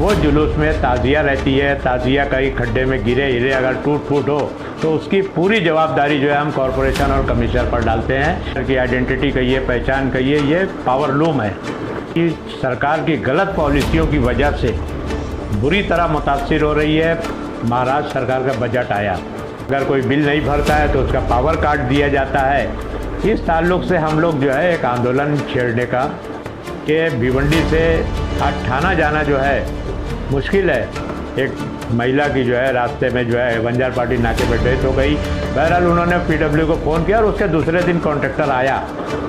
वो जुलूस में ताज़िया रहती है, ताज़िया कहीं खड्डे में गिरे हिरे अगर टूट फूट हो तो उसकी पूरी जवाबदारी जो है हम कॉरपोरेशन और कमिश्नर पर डालते हैं। कि आइडेंटिटी कहिए, पहचान कहिए, ये पावर लूम है कि सरकार की गलत पॉलिसियों की वजह से बुरी तरह मुतासिर हो रही है। महाराष्ट्र सरकार का बजट आया, अगर कोई बिल नहीं भरता है तो उसका पावर काट दिया जाता है। इस ताल्लुक से हम लोग जो है एक आंदोलन छेड़ने का कि भिवंडी से आज थाना जाना जो है मुश्किल है। एक महिला की जो है रास्ते में जो है बंजार पार्टी नाके पे डेथ हो गई। बहरहाल उन्होंने पीडब्ल्यू को फ़ोन किया और उसके दूसरे दिन कॉन्ट्रैक्टर आया,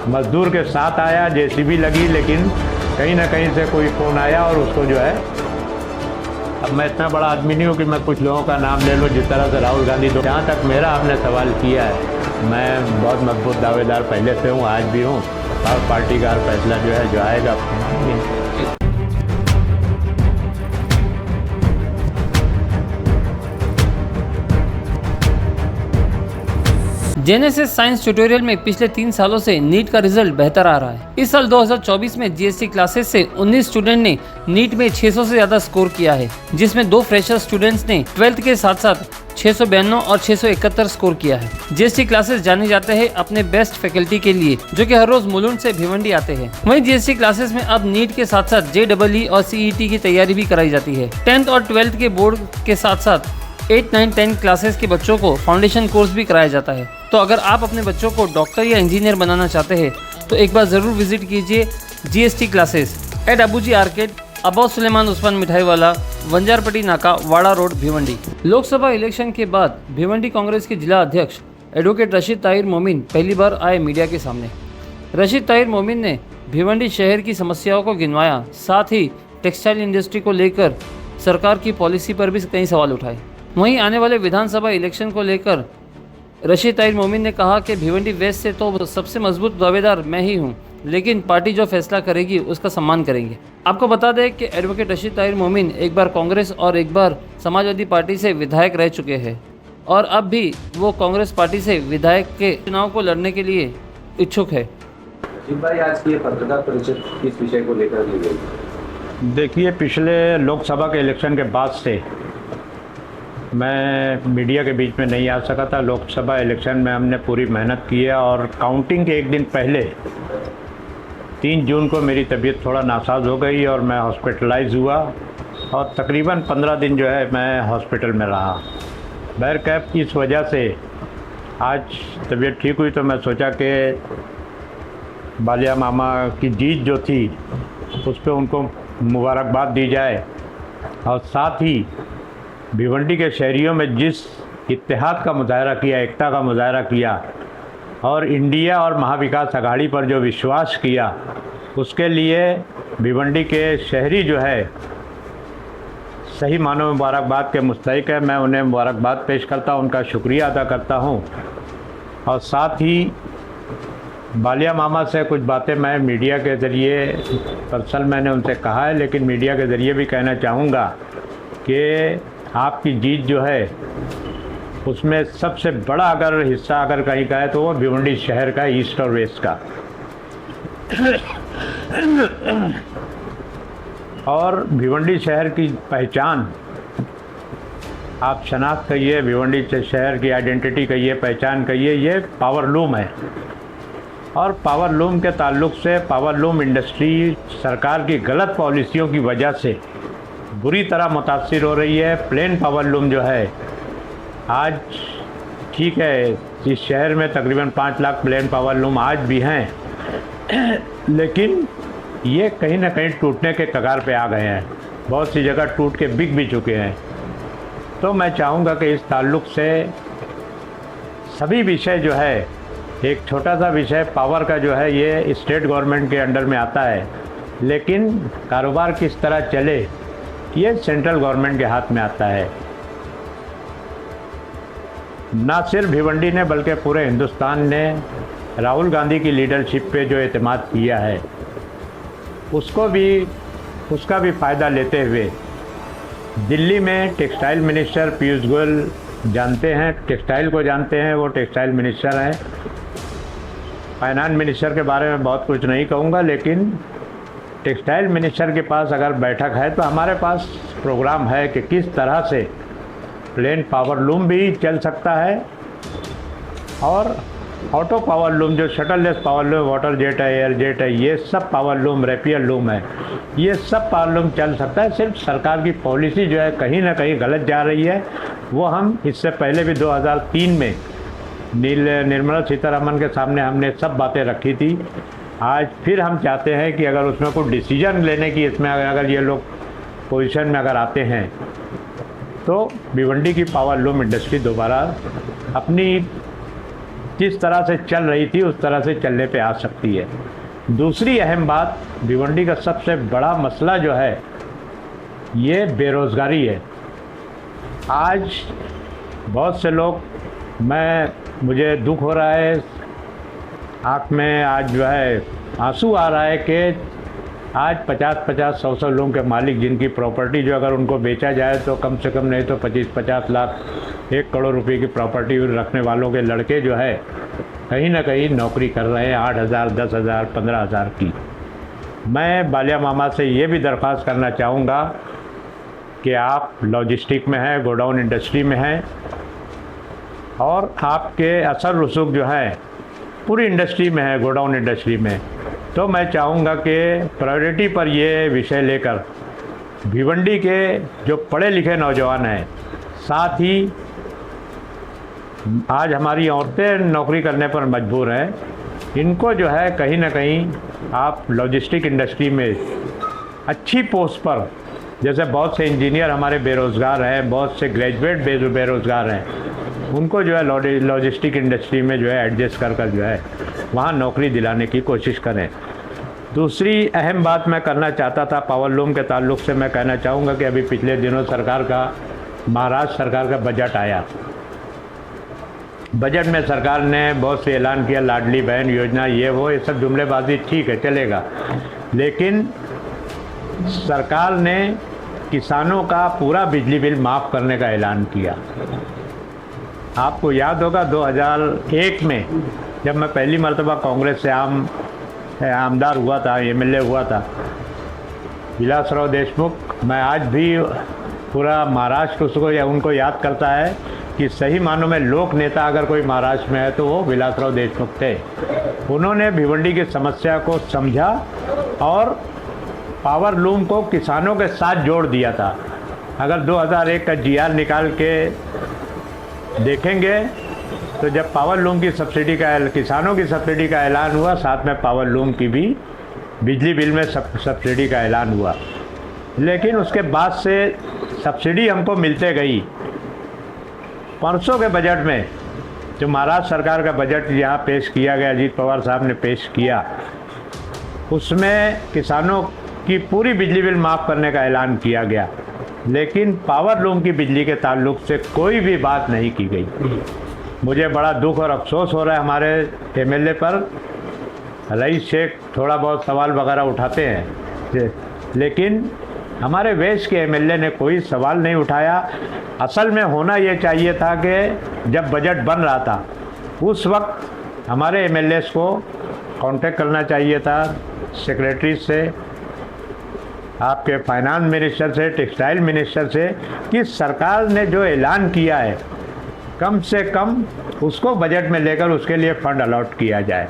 मजदूर के साथ आया, जेसीबी लगी, लेकिन कहीं ना कहीं से कोई फ़ोन आया और उसको जो है, अब मैं इतना बड़ा आदमी नहीं हूँ कि मैं कुछ लोगों का नाम ले लूँ जिस तरह से राहुल गांधी। तो जहाँ तक मेरा आपने सवाल किया है, मैं बहुत मजबूत दावेदार पहले से हूँ, आज भी हूँ, और पार्टी का फैसला जो है जो आएगा। जेनेसिस साइंस ट्यूटोरियल में पिछले 3 सालों से नीट का रिजल्ट बेहतर आ रहा है। इस साल 2024 में जीएसटी क्लासेस से 19 स्टूडेंट ने नीट में 600 से ज्यादा स्कोर किया है, जिसमें 2 फ्रेशर स्टूडेंट्स ने 12th के साथ साथ 692 और 671 स्कोर किया है। जीएसटी क्लासेस जाने जाते हैं अपने बेस्ट फैकल्टी के लिए, जो कि हर रोज मुलुंड से भिवंडी आते हैं। वहीं जीएसटी क्लासेस में अब नीट के साथ साथ JEE और CET की तैयारी भी कराई जाती है। 10th और 12th के बोर्ड के साथ साथ 8, 9, 10 क्लासेस के बच्चों को फाउंडेशन कोर्स भी कराया जाता है। तो अगर आप अपने बच्चों को डॉक्टर या इंजीनियर बनाना चाहते हैं तो एक बार ज़रूर विजिट कीजिए GST classes at Abuji arcade, Abu Suleman Usman मिठाई वाला, वंजारपट्टी नाका, वाड़ा रोड, भिवंडी। लोकसभा इलेक्शन के बाद भिवंडी कांग्रेस के जिला अध्यक्ष एडवोकेट रशीद ताहिर मोमिन पहली बार आए मीडिया के सामने। रशीद ताहिर मोमिन ने भिवंडी शहर की समस्याओं को गिनवाया, साथ ही टेक्सटाइल इंडस्ट्री को लेकर सरकार की पॉलिसी पर भी कई सवाल उठाए। वहीं आने वाले विधानसभा इलेक्शन को लेकर रशीद ताहिर मोमिन ने कहा कि भिवंडी वेस्ट से तो सबसे मजबूत दावेदार मैं ही हूं, लेकिन पार्टी जो फैसला करेगी उसका सम्मान करेंगे। आपको बता दें कि एडवोकेट रशीद ताहिर मोमिन एक बार कांग्रेस और एक बार समाजवादी पार्टी से विधायक रह चुके हैं और अब भी वो कांग्रेस पार्टी से विधायक के चुनाव को लड़ने के लिए इच्छुक है। आज की पत्रकार परिषद किस विषय को लेकर की गई? देखिए, पिछले लोकसभा के इलेक्शन के बाद से मैं मीडिया के बीच में नहीं आ सका था। लोकसभा इलेक्शन में हमने पूरी मेहनत की है और काउंटिंग के एक दिन पहले 3 जून को मेरी तबीयत थोड़ा नासाज हो गई और मैं हॉस्पिटलाइज हुआ और तकरीबन 15 दिन जो है मैं हॉस्पिटल में रहा। बहरकैफ इस वजह से आज तबीयत ठीक हुई तो मैं सोचा कि बालिया मामा की जीत जो थी उस पर उनको मुबारकबाद दी जाए और साथ ही भिवंडी के शहरियों में जिस इत्तेहाद का मुजाहरा किया, एकता का मुजाहरा किया और इंडिया और महाविकास अघाड़ी पर जो विश्वास किया, उसके लिए भिवंडी के शहरी जो है सही मानों में मुबारकबाद के मुस्तहिक है। मैं उन्हें मुबारकबाद पेश करता हूँ, उनका शुक्रिया अदा करता हूँ और साथ ही बालिया मामा से कुछ बातें मैं मीडिया के ज़रिए पर्सनल मैंने उनसे कहा है, लेकिन मीडिया के ज़रिए भी कहना चाहूँगा कि आपकी जीत जो है उसमें सबसे बड़ा अगर हिस्सा अगर कहीं का है तो वो भिवंडी शहर का, ईस्ट और वेस्ट का। और भिवंडी शहर की पहचान, आप शनाख्त कहिए, भिवंडी शहर की आइडेंटिटी कहिए, पहचान कहिए, ये पावर लूम है। और पावर लूम के ताल्लुक से पावर लूम इंडस्ट्री सरकार की गलत पॉलिसियों की वजह से बुरी तरह मुतासिर हो रही है। प्लेन पावर लूम जो है आज ठीक है, इस शहर में तकरीबन 5 लाख प्लेन पावर लूम आज भी हैं, लेकिन ये कहीं ना कहीं टूटने के कगार पे आ गए हैं। बहुत सी जगह टूट के बिक भी चुके हैं। तो मैं चाहूँगा कि इस ताल्लुक से सभी विषय जो है, एक छोटा सा विषय पावर का जो है ये स्टेट गवर्नमेंट के अंडर में आता है, लेकिन कारोबार किस तरह चले ये सेंट्रल गवर्नमेंट के हाथ में आता है। ना सिर्फ भिवंडी ने बल्कि पूरे हिंदुस्तान ने राहुल गांधी की लीडरशिप पे जो एतमाद किया है उसका भी फ़ायदा लेते हुए दिल्ली में टेक्सटाइल मिनिस्टर पीयूष गोयल जानते हैं, टेक्सटाइल को जानते हैं, वो टेक्सटाइल मिनिस्टर हैं। फाइनेंस मिनिस्टर के बारे में बहुत कुछ नहीं कहूँगा, लेकिन टेक्सटाइल मिनिस्टर के पास अगर बैठक है तो हमारे पास प्रोग्राम है कि किस तरह से प्लेन पावर लूम भी चल सकता है और ऑटो पावर लूम जो shuttleless power loom, water jet है, एयर जेट है, ये सब पावर लूम, रेपियर लूम है, ये सब पावर लूम चल सकता है। सिर्फ सरकार की पॉलिसी जो है कहीं ना कहीं गलत जा रही है। वो हम इससे पहले भी 2003 में निर्मला सीतारमण के सामने हमने सब बातें रखी थी। आज फिर हम चाहते हैं कि अगर उसमें कोई डिसीजन लेने की, इसमें अगर ये लोग पोजीशन में अगर आते हैं तो भिवंडी की पावर लूम इंडस्ट्री दोबारा अपनी जिस तरह से चल रही थी उस तरह से चलने पे आ सकती है। दूसरी अहम बात, भिवंडी का सबसे बड़ा मसला जो है ये बेरोज़गारी है। आज बहुत से लोग, मुझे दुख हो रहा है, आँख में आज जो है आंसू आ रहा है कि आज 50-50, 100-100 लोगों के मालिक जिनकी प्रॉपर्टी जो अगर उनको बेचा जाए तो कम से कम नहीं तो 25-50 लाख, 1 करोड़ रुपए की प्रॉपर्टी रखने वालों के लड़के जो है कहीं ना कहीं नौकरी कर रहे हैं 8,000, 10,000, 15,000 की। मैं बालिया मामा से ये भी दरख्वास्त करना चाहूँगा कि आप लॉजिस्टिक में हैं, गोडाउन इंडस्ट्री में हैं और आपके असर रसूख जो है पूरी इंडस्ट्री में है, गोडाउन इंडस्ट्री में, तो मैं चाहूँगा कि प्रायोरिटी पर ये विषय लेकर भिवंडी के जो पढ़े लिखे नौजवान हैं, साथ ही आज हमारी औरतें नौकरी करने पर मजबूर हैं, इनको जो है कहीं ना कहीं आप लॉजिस्टिक इंडस्ट्री में अच्छी पोस्ट पर, जैसे बहुत से इंजीनियर हमारे बेरोज़गार हैं, बहुत से ग्रेजुएट बेरोज़गार हैं, उनको जो है लॉजिस्टिक इंडस्ट्री में जो है एडजस्ट कर जो है वहाँ नौकरी दिलाने की कोशिश करें। दूसरी अहम बात मैं करना चाहता था पावर लूम के ताल्लुक़ से, मैं कहना चाहूँगा कि अभी पिछले दिनों महाराष्ट्र सरकार का बजट आया। बजट में सरकार ने बहुत से ऐलान किया, लाडली बहन योजना, ये वो, ये सब जुमलेबाजी ठीक है, चलेगा, लेकिन सरकार ने किसानों का पूरा बिजली बिल माफ़ करने का ऐलान किया। आपको याद होगा 2001 में जब मैं पहली मर्तबा कांग्रेस से आमदार हुआ था, एमएलए हुआ था, विलासराव देशमुख, मैं आज भी पूरा महाराष्ट्र उनको याद करता है कि सही मानों में लोक नेता अगर कोई महाराष्ट्र में है तो वो विलासराव देशमुख थे। उन्होंने भिवंडी की समस्या को समझा और पावर लूम को किसानों के साथ जोड़ दिया था। अगर 2001 का जीआर निकाल के देखेंगे तो जब पावर लूम की सब्सिडी का, किसानों की सब्सिडी का ऐलान हुआ, साथ में पावर लूम की भी बिजली बिल में सब्सिडी का ऐलान हुआ, लेकिन उसके बाद से सब्सिडी हमको मिलते गई। परसों के बजट में जो महाराष्ट्र सरकार का बजट यहाँ पेश किया गया, अजीत पवार साहब ने पेश किया, उसमें किसानों की पूरी बिजली बिल माफ़ करने का ऐलान किया गया, लेकिन पावर लूम की बिजली के ताल्लुक़ से कोई भी बात नहीं की गई। मुझे बड़ा दुख और अफसोस हो रहा है हमारे एमएलए पर। रईस शेख थोड़ा बहुत सवाल वगैरह उठाते हैं, लेकिन हमारे वेश के एमएलए ने कोई सवाल नहीं उठाया। असल में होना ये चाहिए था कि जब बजट बन रहा था उस वक्त हमारे एमएलएस को कांटेक्ट करना चाहिए था, सेक्रेटरी से, आपके फाइनेंस मिनिस्टर से, टेक्सटाइल मिनिस्टर से, कि सरकार ने जो ऐलान किया है कम से कम उसको बजट में लेकर उसके लिए फंड अलॉट किया जाए।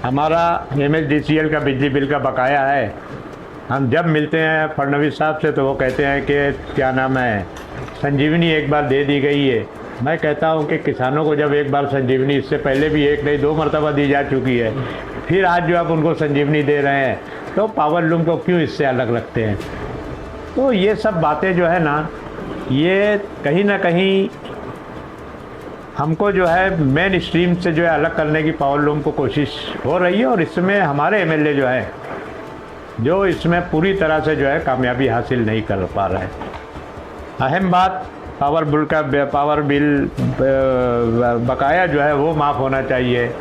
हमारा MSDCL का बिजली बिल का बकाया है, हम जब मिलते हैं फडणवीस साहब से तो वो कहते हैं कि क्या नाम है, संजीवनी एक बार दे दी गई है। मैं कहता हूं कि किसानों को जब एक बार संजीवनी, इससे पहले भी 1 नहीं 2 मरतबा दी जा चुकी है, फिर आज जो आप उनको संजीवनी दे रहे हैं तो पावर लूम को क्यों इससे अलग रखते हैं? तो ये सब बातें जो है ना, ये कहीं ना कहीं हमको जो है मेन स्ट्रीम से जो है अलग करने की पावर लूम को कोशिश हो रही है, और इसमें हमारे एमएलए जो है जो इसमें पूरी तरह से जो है कामयाबी हासिल नहीं कर पा रहे हैं। अहम बात पावर बिल बकाया जो है वो माफ़ होना चाहिए।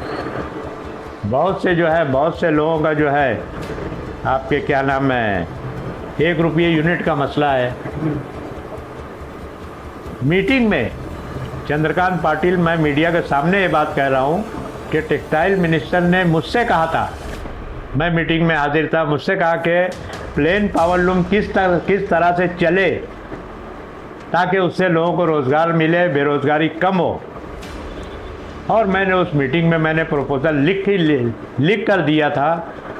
बहुत से लोगों का जो है आपके क्या नाम है, 1 रुपये यूनिट का मसला है। मीटिंग में चंद्रकांत पाटिल, मैं मीडिया के सामने ये बात कह रहा हूँ कि टेक्सटाइल मिनिस्टर ने मुझसे कहा था मैं मीटिंग में हाजिर था। मुझसे कहा कि प्लेन पावर लूम किस तरह से चले ताकि उससे लोगों को रोज़गार मिले, बेरोज़गारी कम हो। और मैंने उस मीटिंग में मैंने प्रपोज़ल लिख कर दिया था।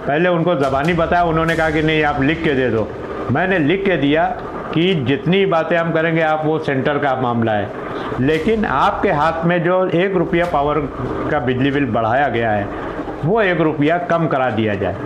पहले उनको ज़बानी बताया, उन्होंने कहा कि नहीं आप लिख के दे दो। मैंने लिख के दिया कि जितनी बातें हम करेंगे आप वो सेंटर का मामला है, लेकिन आपके हाथ में जो 1 रुपया पावर का बिजली बिल बढ़ाया गया है वो 1 रुपया कम करा दिया जाए,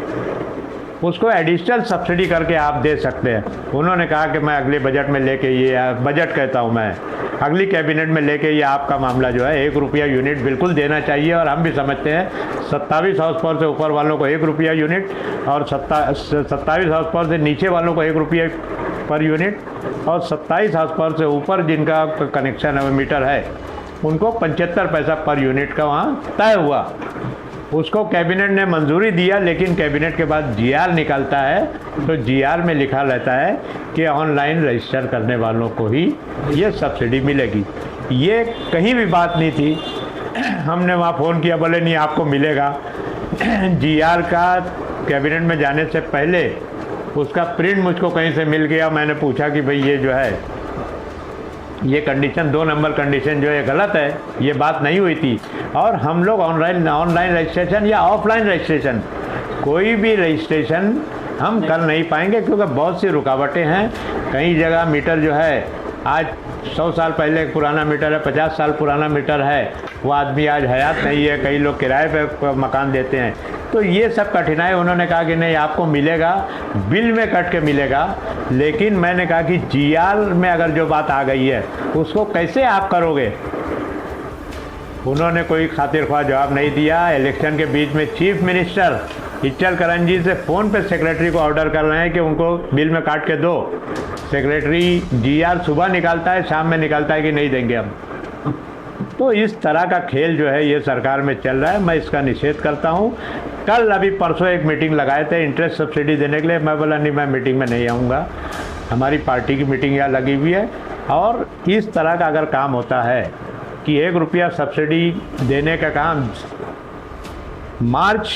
उसको एडिशनल सब्सिडी करके आप दे सकते हैं। उन्होंने कहा कि मैं अगले बजट में लेके ये बजट कहता हूँ मैं अगली कैबिनेट में लेके ये आपका मामला जो है 1 रुपया यूनिट बिल्कुल देना चाहिए। और हम भी समझते हैं 27 हाउस पावर से ऊपर वालों को 1 रुपया यूनिट और 27 हाउस पावर से नीचे वालों को 1 रुपया पर यूनिट और 27 हाउस पावर से ऊपर जिनका कनेक्शन है मीटर है उनको 75 पैसा पर यूनिट का वहाँ तय हुआ। उसको कैबिनेट ने मंजूरी दिया, लेकिन कैबिनेट के बाद जीआर निकलता है तो जीआर में लिखा रहता है कि ऑनलाइन रजिस्टर करने वालों को ही ये सब्सिडी मिलेगी। ये कहीं भी बात नहीं थी। हमने वहाँ फ़ोन किया, बोले नहीं आपको मिलेगा। जीआर का कैबिनेट में जाने से पहले उसका प्रिंट मुझको कहीं से मिल गया। मैंने पूछा कि भाई ये जो है ये कंडीशन 2 नंबर कंडीशन जो है गलत है, ये बात नहीं हुई थी। और हम लोग ऑनलाइन रजिस्ट्रेशन या ऑफलाइन रजिस्ट्रेशन कोई भी रजिस्ट्रेशन हम कर नहीं पाएंगे, क्योंकि बहुत सी रुकावटें हैं। कई जगह मीटर जो है आज 100 साल पहले पुराना मीटर है, 50 साल पुराना मीटर है, वो आदमी आज हयात नहीं है। कई लोग किराए पे मकान देते हैं। तो ये सब कठिनाई उन्होंने कहा कि नहीं आपको मिलेगा, बिल में कट के मिलेगा। लेकिन मैंने कहा कि जीआर में अगर जो बात आ गई है उसको कैसे आप करोगे। उन्होंने कोई खातिर ख्वाह जवाब नहीं दिया। इलेक्शन के बीच में चीफ मिनिस्टर इच्चल करण जी से फ़ोन पे सेक्रेटरी को ऑर्डर कर रहे हैं कि उनको बिल में काट के दो। सेक्रेटरी जीआर सुबह निकालता है, शाम में निकालता है कि नहीं देंगे हम। तो इस तरह का खेल जो है ये सरकार में चल रहा है। मैं इसका निषेध करता हूँ। कल अभी परसों एक मीटिंग लगाए थे इंटरेस्ट सब्सिडी देने के लिए। मैं बोला नहीं, मैं मीटिंग में नहीं आऊँगा, हमारी पार्टी की मीटिंग यहाँ लगी हुई है। और इस तरह का अगर काम होता है कि 1 रुपया सब्सिडी देने का काम मार्च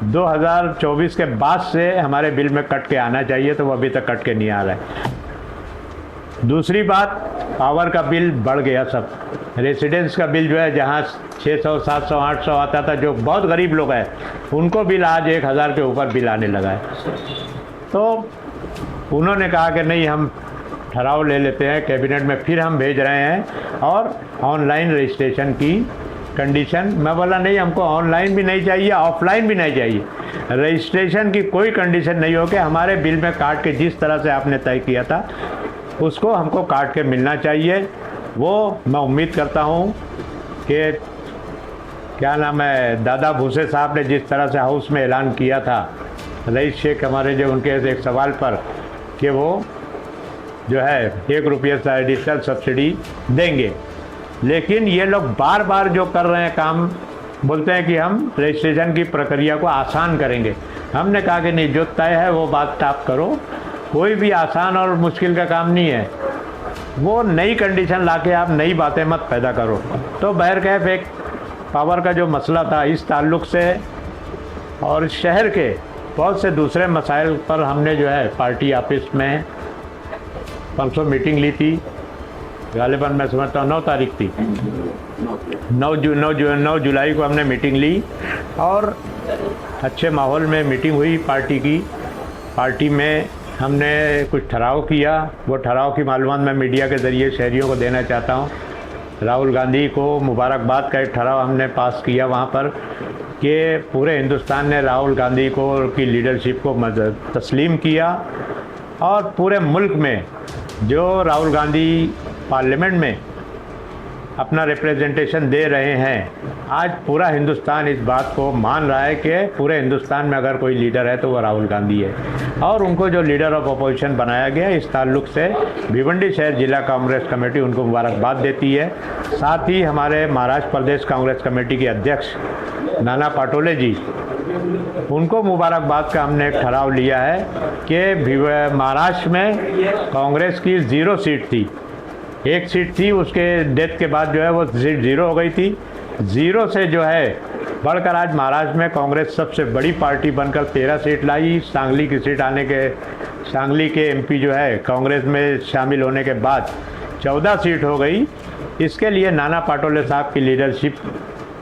2024 के बाद से हमारे बिल में कट के आना चाहिए, तो वो अभी तक कट के नहीं आ रहा है। दूसरी बात, पावर का बिल बढ़ गया सब। रेसिडेंस का बिल जो है जहाँ 600, 700, 800 आता था, जो बहुत गरीब लोग हैं उनको बिल आज 1000 के ऊपर बिल आने लगा है। तो उन्होंने कहा कि नहीं हम ठहराव ले लेते हैं, कैबिनेट में फिर हम भेज रहे हैं और ऑनलाइन रजिस्ट्रेशन की कंडीशन। मैं बोला नहीं, हमको ऑनलाइन भी नहीं चाहिए, ऑफलाइन भी नहीं चाहिए। रजिस्ट्रेशन की कोई कंडीशन नहीं हो कि हमारे बिल में काट के जिस तरह से आपने तय किया था उसको हमको काट के मिलना चाहिए। वो मैं उम्मीद करता हूँ कि क्या नाम है, दादा भूसे साहब ने जिस तरह से हाउस में ऐलान किया था, रईस शेख हमारे जो उनके एक सवाल पर कि वो जो है 1 रुपये से एडिशनल सब्सिडी देंगे। लेकिन ये लोग बार बार जो कर रहे हैं काम, बोलते हैं कि हम रजिस्ट्रेशन की प्रक्रिया को आसान करेंगे। हमने कहा कि नहीं, जो तय है वो बात आप करो, कोई भी आसान और मुश्किल का काम नहीं है। वो नई कंडीशन लाके आप नई बातें मत पैदा करो। तो बहरकैफ एक पावर का जो मसला था इस ताल्लुक़ से और शहर के बहुत से दूसरे मसाइल पर हमने जो है पार्टी ऑफिस में परसों मीटिंग ली थी। गालिबन मैं समझता हूँ 9 तारीख थी, 9 जुलाई को हमने मीटिंग ली और अच्छे माहौल में मीटिंग हुई पार्टी की। पार्टी में हमने कुछ ठहराव किया। वो ठहराव की मालूमात मैं मीडिया के ज़रिए शहरियों को देना चाहता हूँ। राहुल गांधी को मुबारकबाद का एक ठहराव हमने पास किया वहाँ पर कि पूरे हिंदुस्तान ने राहुल गांधी को की लीडरशिप को तस्लीम किया और पूरे मुल्क में जो राहुल गांधी पार्लियामेंट में अपना रिप्रेजेंटेशन दे रहे हैं, आज पूरा हिंदुस्तान इस बात को मान रहा है कि पूरे हिंदुस्तान में अगर कोई लीडर है तो वो राहुल गांधी है। और उनको जो लीडर ऑफ अपोजिशन बनाया गया, इस ताल्लुक़ से भिवंडी शहर जिला कांग्रेस कमेटी उनको मुबारकबाद देती है। साथ ही हमारे महाराष्ट्र प्रदेश कांग्रेस कमेटी के अध्यक्ष नाना पाटोले जी, उनको मुबारकबाद का हमने एक ठहराव लिया है कि महाराष्ट्र में कांग्रेस की 0 सीट थी, 1 सीट थी, उसके डेथ के बाद जो है वो सीट 0 हो गई थी। ज़ीरो से जो है बढ़कर आज महाराष्ट्र में कांग्रेस सबसे बड़ी पार्टी बनकर 13 सीट लाई। सांगली की सीट आने के सांगली के एमपी जो है कांग्रेस में शामिल होने के बाद 14 सीट हो गई। इसके लिए नाना पाटोले साहब की लीडरशिप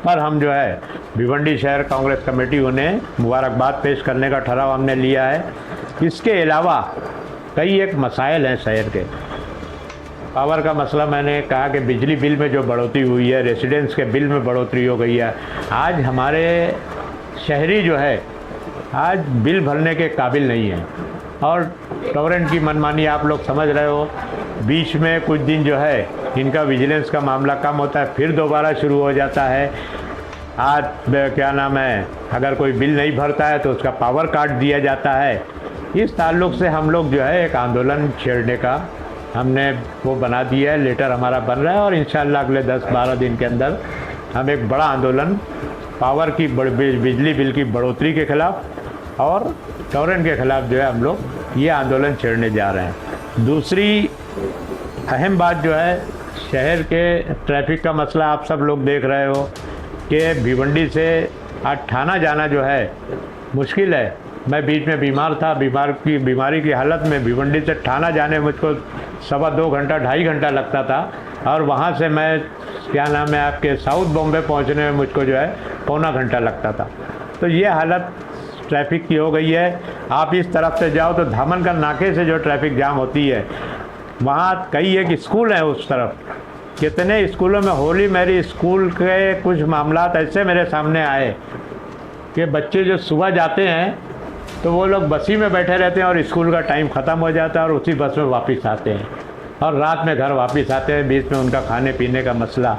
पर हम जो है भिवंडी शहर कांग्रेस कमेटी उन्हें मुबारकबाद पेश करने का ठहराव हमने लिया है। इसके अलावा कई एक मसाइल हैं शहर के। पावर का मसला, मैंने कहा कि बिजली बिल में जो बढ़ोतरी हुई है, रेसिडेंस के बिल में बढ़ोतरी हो गई है। आज हमारे शहरी जो है आज बिल भरने के काबिल नहीं है और गवर्नमेंट की मनमानी आप लोग समझ रहे हो। बीच में कुछ दिन जो है इनका विजिलेंस का मामला कम होता है, फिर दोबारा शुरू हो जाता है। आज क्या नाम है, अगर कोई बिल नहीं भरता है तो उसका पावर काट दिया जाता है। इस ताल्लुक़ से हम लोग जो है एक आंदोलन छेड़ने का हमने वो बना दिया है। लेटर हमारा बन रहा है और इंशाल्लाह अगले 10-12 दिन के अंदर हम एक बड़ा आंदोलन पावर की बिजली बिल की बढ़ोतरी के ख़िलाफ़ और गवर्नमेंट के ख़िलाफ़ जो है हम लोग ये आंदोलन छेड़ने जा रहे हैं। दूसरी अहम बात जो है शहर के ट्रैफिक का मसला, आप सब लोग देख रहे हो कि भिवंडी से आज थाना जाना जो है मुश्किल है। मैं बीच में बीमार था, बीमारी की हालत में भिवंडी से थाना जाने मुझको 2.25 घंटा 2.5 घंटा लगता था और वहाँ से मैं क्या नाम है आपके साउथ बॉम्बे पहुँचने में मुझको जो है पौना घंटा लगता था। तो ये हालत ट्रैफिक की हो गई है। आप इस तरफ से जाओ तो धामनकर नाके से जो ट्रैफिक जाम होती है, वहाँ कई एक स्कूल हैं उस तरफ। कितने स्कूलों में होली मैरी स्कूल के कुछ मामलात ऐसे मेरे सामने आए कि बच्चे जो सुबह जाते हैं तो वो लोग बसी में बैठे रहते हैं और स्कूल का टाइम ख़त्म हो जाता है और उसी बस में वापस आते हैं और रात में घर वापस आते हैं, बीच में उनका खाने पीने का मसला।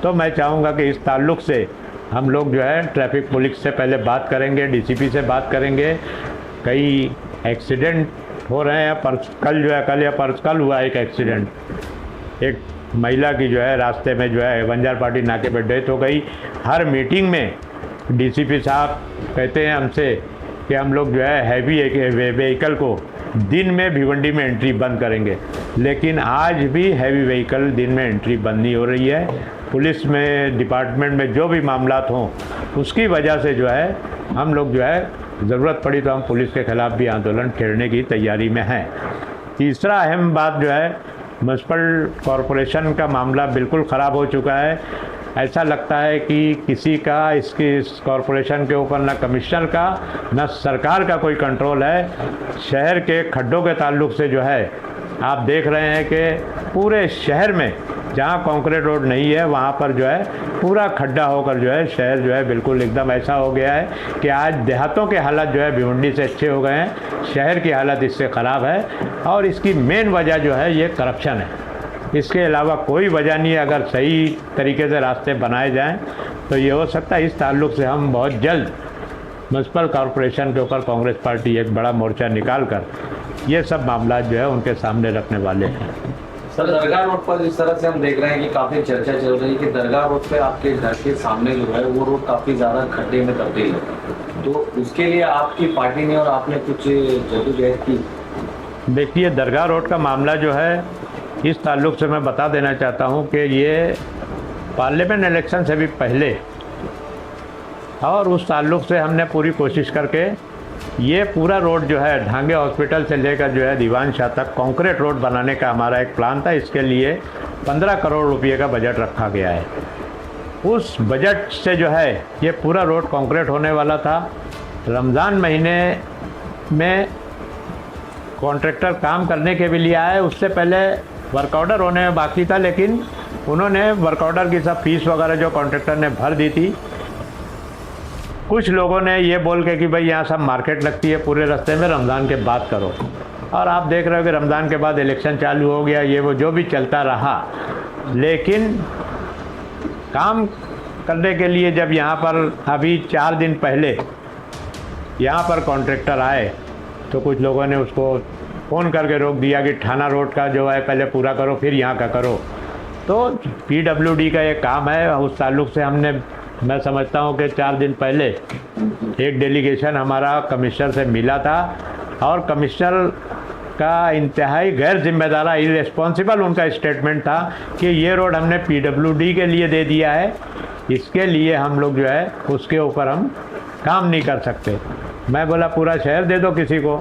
तो मैं चाहूँगा कि इस ताल्लुक़ से हम लोग जो है ट्रैफिक पुलिस से पहले बात करेंगे, डीसीपी से बात करेंगे। कई एक्सीडेंट हो रहे हैं, कल हुआ एक एक्सीडेंट, एक महिला की जो है रास्ते में जो है बंजार पार्टी नाके पर डेथ हो गई। हर मीटिंग में डीसीपी साहब कहते हैं हमसे कि हम लोग जो है हैवी व्हीकल को दिन में भिवंडी में एंट्री बंद करेंगे, लेकिन आज भी हैवी व्हीकल दिन में एंट्री बंद नहीं हो रही है। पुलिस में डिपार्टमेंट में जो भी मामलात हों उसकी वजह से जो है हम लोग जो है ज़रूरत पड़ी तो हम पुलिस के ख़िलाफ़ भी आंदोलन छेड़ने की तैयारी में हैं। तीसरा अहम बात जो है म्यूनसिपल कॉरपोरेशन का मामला बिल्कुल ख़राब हो चुका है। ऐसा लगता है कि किसी का इस कॉरपोरेशन के ऊपर ना कमिश्नर का ना सरकार का कोई कंट्रोल है। शहर के खड्डों के ताल्लुक से जो है आप देख रहे हैं कि पूरे शहर में जहाँ कंक्रीट रोड नहीं है वहाँ पर जो है पूरा खड्डा होकर जो है शहर जो है बिल्कुल एकदम ऐसा हो गया है कि आज देहातों के हालत जो है भिवंडी से अच्छे हो गए हैं, शहर की हालत इससे ख़राब है और इसकी मेन वजह जो है ये करप्शन है। इसके अलावा कोई वजह नहीं है। अगर सही तरीके से रास्ते बनाए जाएं तो ये हो सकता है। इस ताल्लुक से हम बहुत जल्द म्यूनसिपल कॉरपोरेशन के ऊपर कांग्रेस पार्टी एक बड़ा मोर्चा निकाल कर ये सब मामला जो है उनके सामने रखने वाले हैं। सर, दरगाह रोड पर जिस तरह से हम देख रहे हैं कि काफ़ी चर्चा चल रही है कि दरगाह रोड पे आपके घर के सामने जो है वो रोड काफ़ी ज़्यादा खड्डे में तब्दील है, तो उसके लिए आपकी पार्टी ने और आपने कुछ जद्दोजहद की? देखिए, दरगाह रोड का मामला जो है इस ताल्लुक से मैं बता देना चाहता हूँ कि ये पार्लियामेंट इलेक्शन से भी पहले और उस ताल्लुक से हमने पूरी कोशिश करके ये पूरा रोड जो है ढांगे हॉस्पिटल से लेकर जो है दीवान शाह तक कंक्रीट रोड बनाने का हमारा एक प्लान था। इसके लिए 15 करोड़ रुपए का बजट रखा गया है। उस बजट से जो है ये पूरा रोड कंक्रीट होने वाला था। रमज़ान महीने में कॉन्ट्रैक्टर काम करने के लिए आए, उससे पहले वर्क ऑर्डर होने में बाकी था, लेकिन उन्होंने वर्क ऑर्डर की सब फीस वगैरह जो कॉन्ट्रैक्टर ने भर दी थी। कुछ लोगों ने ये बोल के कि भाई यहाँ सब मार्केट लगती है पूरे रास्ते में, रमज़ान के बाद करो। और आप देख रहे हो कि रमज़ान के बाद इलेक्शन चालू हो गया, ये वो जो भी चलता रहा। लेकिन काम करने के लिए जब यहाँ पर अभी 4 दिन पहले यहाँ पर कॉन्ट्रैक्टर आए तो कुछ लोगों ने उसको फ़ोन करके रोक दिया कि थाना रोड का जो है पहले पूरा करो फिर यहाँ का करो। तो PWD का ये काम है। उस ताल्लुक से हमने, मैं समझता हूँ कि 4 दिन पहले एक डेलीगेशन हमारा कमिश्नर से मिला था और कमिश्नर का इंतहाई गैर जिम्मेदारा इररेस्पॉन्सिबल उनका स्टेटमेंट था कि ये रोड हमने PWD के लिए दे दिया है इसके लिए हम लोग जो है उसके ऊपर हम काम नहीं कर सकते। मैं बोला पूरा शहर दे दो किसी को,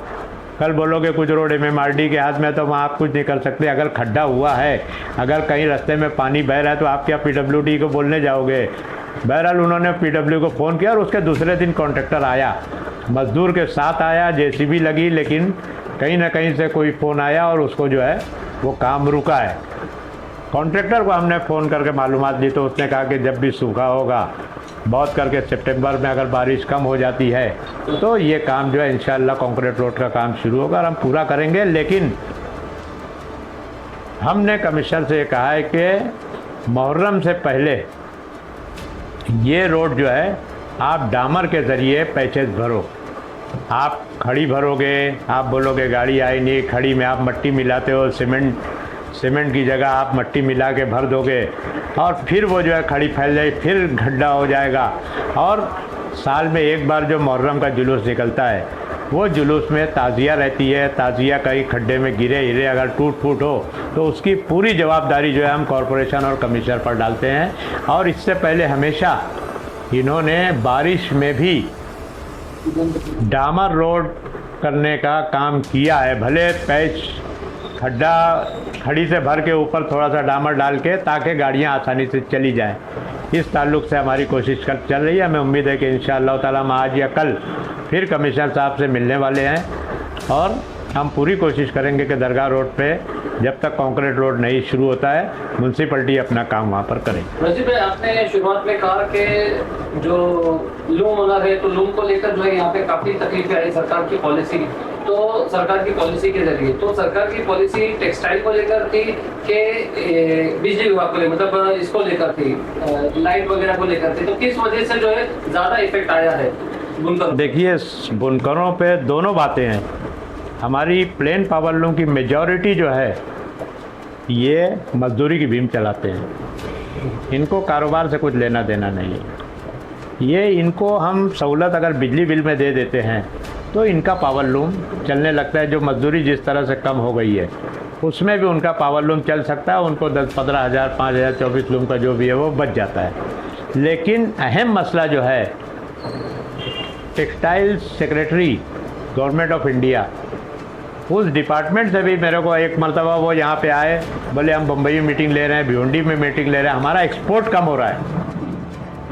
कल बोलोगे कुछ रोड MMRD के हाथ में तो वहाँ आप कुछ नहीं कर सकते। अगर खड्डा हुआ है, अगर कहीं रास्ते में पानी बह रहा है तो आप क्या PWD को बोलने जाओगे? बहरहाल उन्होंने PW को फ़ोन किया और उसके दूसरे दिन कॉन्ट्रैक्टर आया, मज़दूर के साथ आया, JCB लगी, लेकिन कहीं ना कहीं से कोई फ़ोन आया और उसको जो है वो काम रुका है। कॉन्ट्रैक्टर को हमने फ़ोन करके मालूमात दी तो उसने कहा कि जब भी सूखा होगा, बहुत करके सितंबर में अगर बारिश कम हो जाती है तो ये काम जो है इंशाल्लाह कंक्रीट रोड का काम शुरू होगा और हम पूरा करेंगे। लेकिन हमने कमिश्नर से कहा है कि मुहर्रम से पहले ये रोड जो है आप डामर के ज़रिए पैचेस भरो। आप खड़ी भरोगे, आप बोलोगे गाड़ी आई नहीं, खड़ी में आप मट्टी मिलाते हो, सीमेंट की जगह आप मट्टी मिला के भर दोगे और फिर वो जो है खड़ी फैल जाए, फिर गड्ढा हो जाएगा। और साल में एक बार जो मुहर्रम का जुलूस निकलता है वो जुलूस में ताज़िया रहती है, ताज़िया कहीं खड्डे में गिरे हिले अगर टूट फूट हो तो उसकी पूरी जवाबदारी जो है हम कॉरपोरेशन और कमिश्नर पर डालते हैं। और इससे पहले हमेशा इन्होंने बारिश में भी डामर रोड करने का काम किया है, भले पैच खड्डा खड़ी से भर के ऊपर थोड़ा सा डामर डाल के ताकि गाड़ियां आसानी से चली जाएं। इस ताल्लुक से हमारी कोशिश चल रही है। हमें उम्मीद है कि इंशाअल्लाह ताला हम आज या कल फिर कमिश्नर साहब से मिलने वाले हैं और हम पूरी कोशिश करेंगे कि दरगाह रोड पे जब तक कंक्रीट रोड नहीं शुरू होता है म्यूनसिपलिटी अपना काम वहाँ पर करे। रजीब भाई, आपने शुरुआत में कहा कि जो लूम ओनर है तो लूम को लेकर जो है यहाँ पे काफ़ी तकलीफें आई सरकार की पॉलिसी, तो सरकार की पॉलिसी के जरिए, तो सरकार की पॉलिसी टेक्सटाइल को लेकर थी कि बिजली विभाग को मतलब इसको लेकर थी, लाइट वगैरह को लेकर थी, तो किस वजह से जो है ज़्यादा इफेक्ट आया है बुनकर? देखिए, बुनकरों पे दोनों बातें हैं। हमारी प्लेन पावर लूम की मेजॉरिटी जो है ये मजदूरी की बीम चलाते हैं, इनको कारोबार से कुछ लेना देना नहीं है। ये इनको हम सहूलत अगर बिजली बिल में दे देते हैं तो इनका पावर लूम चलने लगता है। जो मजदूरी जिस तरह से कम हो गई है उसमें भी उनका पावर लूम चल सकता है, उनको 10-15 हज़ार 5 हज़ार 24 लूम का जो भी है वो बच जाता है। लेकिन अहम मसला जो है textile secretary government of India, उस डिपार्टमेंट से भी मेरे को एक मरतबा वो यहाँ पे आए, बोले हम बम्बई में मीटिंग ले रहे हैं, भिवंडी में मीटिंग ले रहे हैं, हमारा एक्सपोर्ट कम हो रहा है।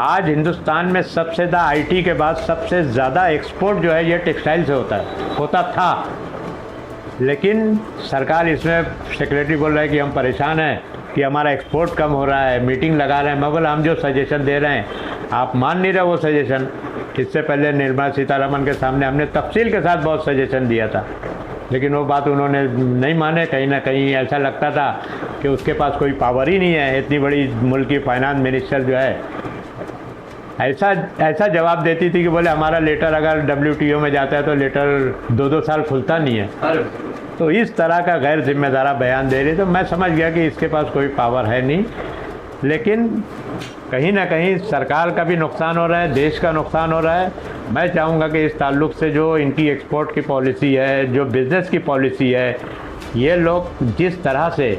आज हिंदुस्तान में सबसे ज़्यादा IT के बाद सबसे ज़्यादा एक्सपोर्ट जो है ये टेक्सटाइल से होता था। लेकिन सरकार इसमें सेक्रेटरी बोल रहा है कि हम परेशान हैं कि हमारा एक्सपोर्ट कम हो रहा है, मीटिंग लगा रहे हैं। मैं बोला हम जो सजेशन दे रहे हैं आप मान नहीं रहे वो सजेशन। इससे पहले निर्मला सीतारमन के सामने हमने तफसील के साथ बहुत सजेशन दिया था, लेकिन वो बात उन्होंने नहीं माने। कहीं ना कहीं ऐसा लगता था कि उसके पास कोई पावर ही नहीं है। इतनी बड़ी मुल्क की फाइनेंस मिनिस्टर जो है ऐसा जवाब देती थी कि बोले हमारा लेटर अगर WTO में जाता है तो लेटर 2-2 साल खुलता नहीं है। तो इस तरह का गैर जिम्मेदारा बयान दे रही, तो मैं समझ गया कि इसके पास कोई पावर है नहीं। लेकिन कहीं ना कहीं सरकार का भी नुकसान हो रहा है, देश का नुकसान हो रहा है। मैं चाहूँगा कि इस ताल्लुक से जो इनकी एक्सपोर्ट की पॉलिसी है, जो बिज़नेस की पॉलिसी है, ये लोग जिस तरह से,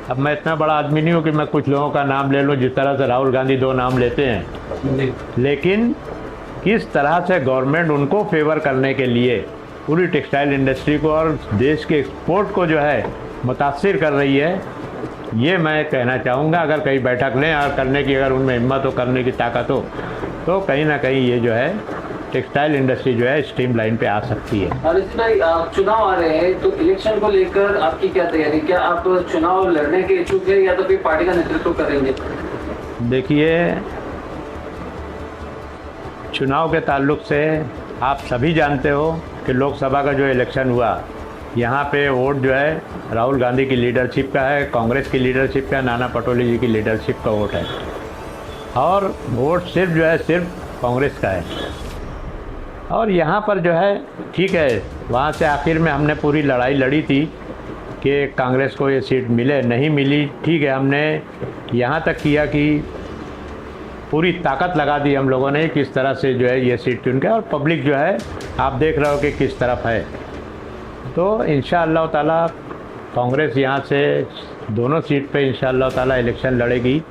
अब मैं इतना बड़ा आदमी नहीं हूँ कि मैं कुछ लोगों का नाम ले लूँ, जिस तरह से राहुल गांधी 2 नाम लेते हैं, लेकिन किस तरह से गवर्नमेंट उनको फेवर करने के लिए पूरी टेक्सटाइल इंडस्ट्री को और देश के एक्सपोर्ट को जो है मुतासिर कर रही है, ये मैं कहना चाहूँगा। अगर कहीं बैठक लें और करने की अगर उनमें हिम्मत हो, करने की ताकत हो, तो कहीं ना कहीं ये जो है टेक्सटाइल इंडस्ट्री जो है स्ट्रीम लाइन पे आ सकती है। भाई, चुनाव आ रहे हैं तो इलेक्शन को लेकर आपकी क्या तैयारी? क्या आप चुनाव लड़ने के इच्छुक हैं या तो फिर पार्टी का नेतृत्व करेंगे? देखिए, चुनाव के ताल्लुक से आप सभी जानते हो कि लोकसभा का जो इलेक्शन हुआ, यहाँ पे वोट जो है राहुल गांधी की लीडरशिप का है, कांग्रेस की लीडरशिप का, नाना पटोले जी की लीडरशिप का वोट है। और वोट सिर्फ जो है सिर्फ कांग्रेस का है। और यहाँ पर जो है ठीक है, वहाँ से आखिर में हमने पूरी लड़ाई लड़ी थी कि कांग्रेस को ये सीट मिले, नहीं मिली, ठीक है। हमने यहाँ तक किया कि पूरी ताकत लगा दी हम लोगों ने किस तरह से जो है ये सीट चुन के, और पब्लिक जो है आप देख रहे हो कि किस तरफ है। तो इंशाअल्लाह ताला कांग्रेस यहाँ से दोनों सीट पे इंशाअल्लाह ताला इलेक्शन लड़ेगी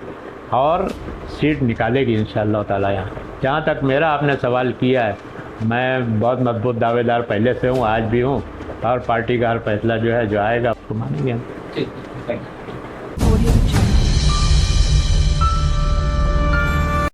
और सीट निकालेगी इंशाअल्लाह ताला। यहाँ जहाँ तक मेरा आपने सवाल किया है, मैं बहुत मजबूत दावेदार पहले से हूँ, आज भी हूँ, और पार्टी का हर फैसला जो है जो आएगा उसको मानेंगे हम। ठीक, थैंक यू।